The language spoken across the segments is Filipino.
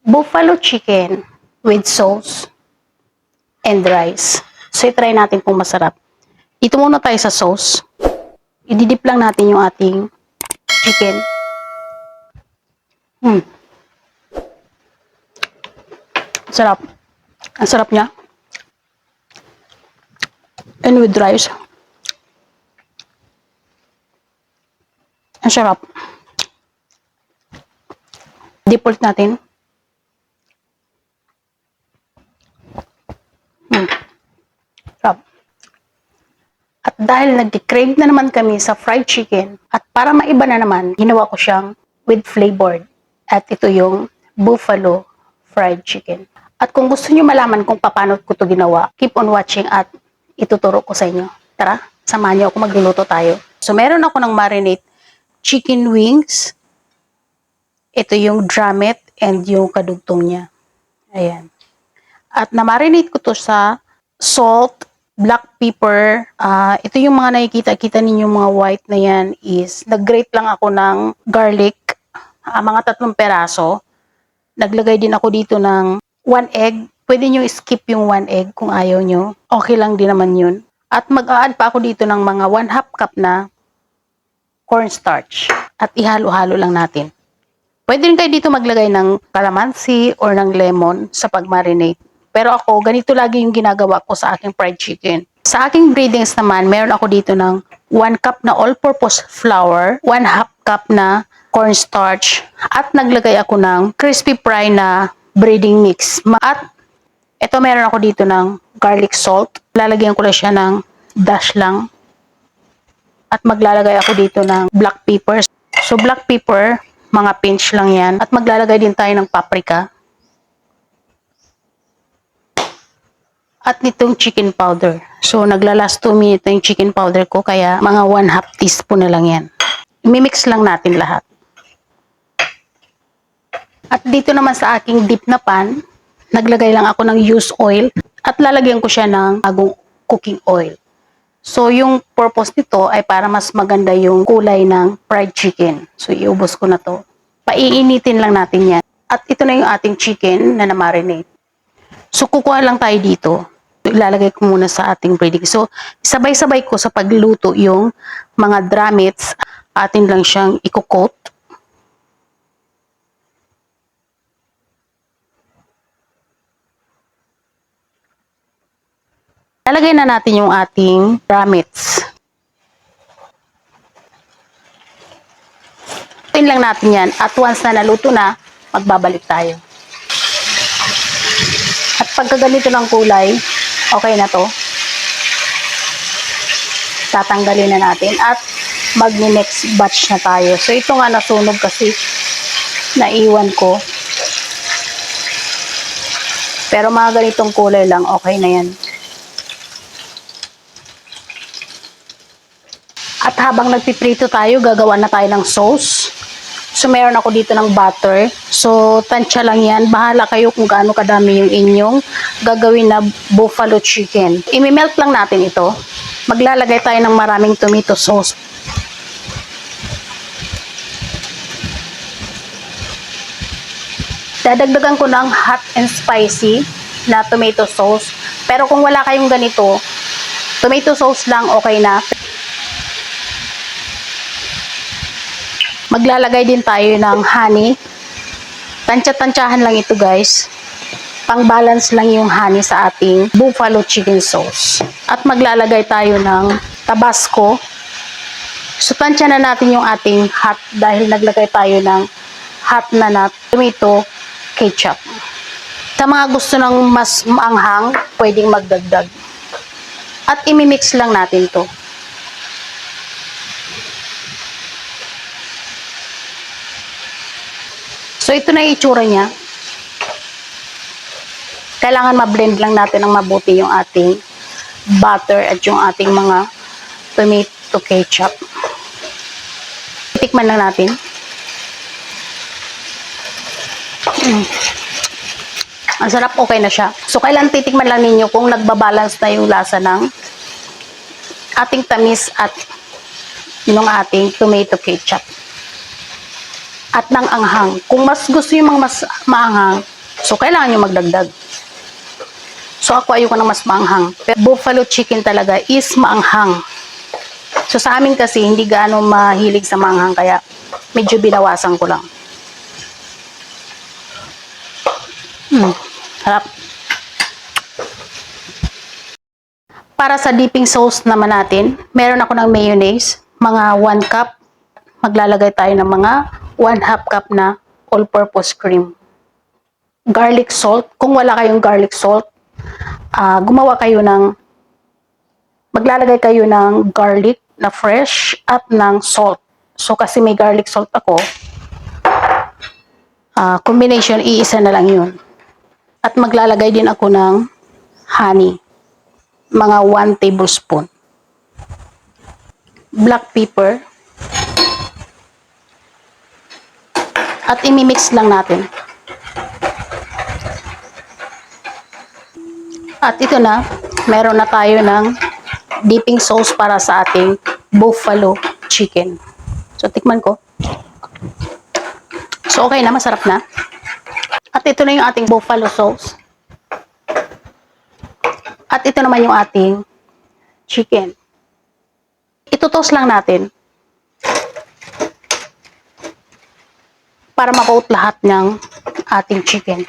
buffalo chicken with sauce and rice. So, i-try natin kung masarap. Ito muna tayo sa sauce. I-dip lang natin yung ating chicken. Sarap. Ang sarap niya. And with rice. Ang sarap. Default natin. Sarap. At dahil nag-crave na naman kami sa fried chicken, at para maiba na naman, ginawa ko siyang with flavored. At ito yung buffalo fried chicken. At kung gusto niyo malaman kung paano ko ito ginawa, keep on watching at ituturo ko sa inyo. Tara, samahan niyo ako, magluluto tayo. So, meron ako ng marinate chicken wings. Ito yung drummet and yung kadugtong niya. Ayan. At na-marinate ko to sa salt, black pepper. Ito yung mga nakikita-kita ninyo mga white na yan is nag-grate lang ako ng garlic. Mga 3 peraso. Naglagay din ako dito ng 1 egg. Pwede nyo skip yung 1 egg kung ayaw nyo. Okay lang din naman yun. At mag-a-add pa ako dito ng mga 1/2 cup na cornstarch. At ihalo-halo lang natin. Pwede rin kayo dito maglagay ng calamansi or ng lemon sa pag-marinate. Pero ako, ganito lagi yung ginagawa ko sa aking fried chicken. Sa aking ingredients naman, meron ako dito ng 1 cup na all-purpose flour, 1/2 cup na cornstarch, at naglagay ako ng crispy fry na breading mix. At ito meron ako dito ng garlic salt. Lalagyan ko lang siya ng dash lang. At maglalagay ako dito ng black pepper. So black pepper, mga pinch lang yan. At maglalagay din tayo ng paprika. At nitong chicken powder. So, naglalast 2 minutes na yung chicken powder ko, kaya mga 1/2 teaspoon na lang yan. I-mix lang natin lahat. At dito naman sa aking dip na pan, naglagay lang ako ng used oil at lalagyan ko siya ng bagong cooking oil. So, yung purpose nito ay para mas maganda yung kulay ng fried chicken. So, iubos ko na to. Paiinitin lang natin yan. At ito na yung ating chicken na na-marinate. So, kukuha lang tayo dito. Ilalagay ko muna sa ating breading. So, sabay-sabay ko sa pagluto yung mga drummets. Atin lang siyang i-coat. Lalagay na natin yung ating drummets. Pin lang natin yan. At once na naluto na, magbabalik tayo. At pagka ganito ng kulay, okay na to. Tatanggalin na natin at mag-next batch na tayo. So ito nga nasunog kasi naiwan ko. Pero mga ganitong kulay lang, okay na yan. At habang nagpiprito tayo, gagawa na tayo ng sauce. So, meron ako dito ng butter. So, tansya lang yan. Bahala kayo kung gaano kadami yung inyong gagawin na buffalo chicken. I-melt lang natin ito. Maglalagay tayo ng maraming tomato sauce. Dadagdagan ko ng hot and spicy na tomato sauce. Pero kung wala kayong ganito, tomato sauce lang okay na. Maglalagay din tayo ng honey. Tansya-tansyahan lang ito guys. Pang-balance lang yung honey sa ating buffalo chicken sauce. At maglalagay tayo ng tabasco. So tansya na natin yung ating hot dahil naglagay tayo ng hot na tomato ketchup. Sa mga gusto ng mas maanghang, pwedeng magdagdag. At imimix lang natin to. So, ito na yung itsura niya. Kailangan ma-blend lang natin ng mabuti yung ating butter at yung ating mga tomato ketchup. Tikman lang natin. Ang sarap, okay na siya. So, kailangan titikman lang ninyo kung nagbabalance na yung lasa ng ating tamis at yung ating tomato ketchup. At ng anghang. Kung mas gusto yung mga mas maanghang, So, kailangan nyo magdagdag. So, ako ayoko ng mas maanghang. Pero buffalo chicken talaga is maanghang. So, sa amin kasi, hindi gaano mahilig sa maanghang, kaya medyo binawasan ko lang. Harap. Para sa dipping sauce naman natin, meron ako ng mayonnaise, mga 1 cup. Maglalagay tayo ng mga 1/2 cup na all-purpose cream. Garlic salt, kung wala kayong garlic salt, maglalagay kayo ng garlic na fresh at ng salt. So, kasi may garlic salt ako, combination, iisa na lang yun. At maglalagay din ako ng honey, mga 1 tablespoon. Black pepper. At imimix lang natin. At ito na, meron na tayo ng dipping sauce para sa ating buffalo chicken. So, tikman ko. So, okay na, masarap na. At ito na yung ating buffalo sauce. At ito naman yung ating chicken. Itutos lang natin para ma-coat lahat ng ating chicken.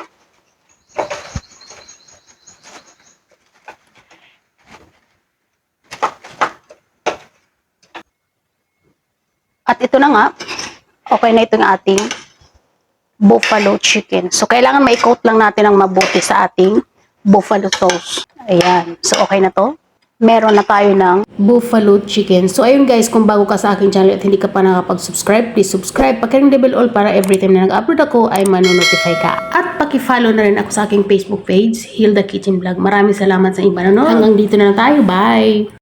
At ito na nga, okay na itong ating buffalo chicken. So, kailangan ma-coat lang natin ng mabuti sa ating buffalo sauce. Ayan. So, okay na to. Meron na tayo ng buffalo chicken. So, ayun guys, kung bago ka sa aking channel at hindi ka pa nakapag-subscribe, please subscribe. Paki-ring the bell all para every time na nag-upload ako ay manonotify ka. At paki-follow na rin ako sa aking Facebook page, Hilda Kitchen Vlog. Maraming salamat sa inyong panonood. Hanggang dito na lang tayo. Bye!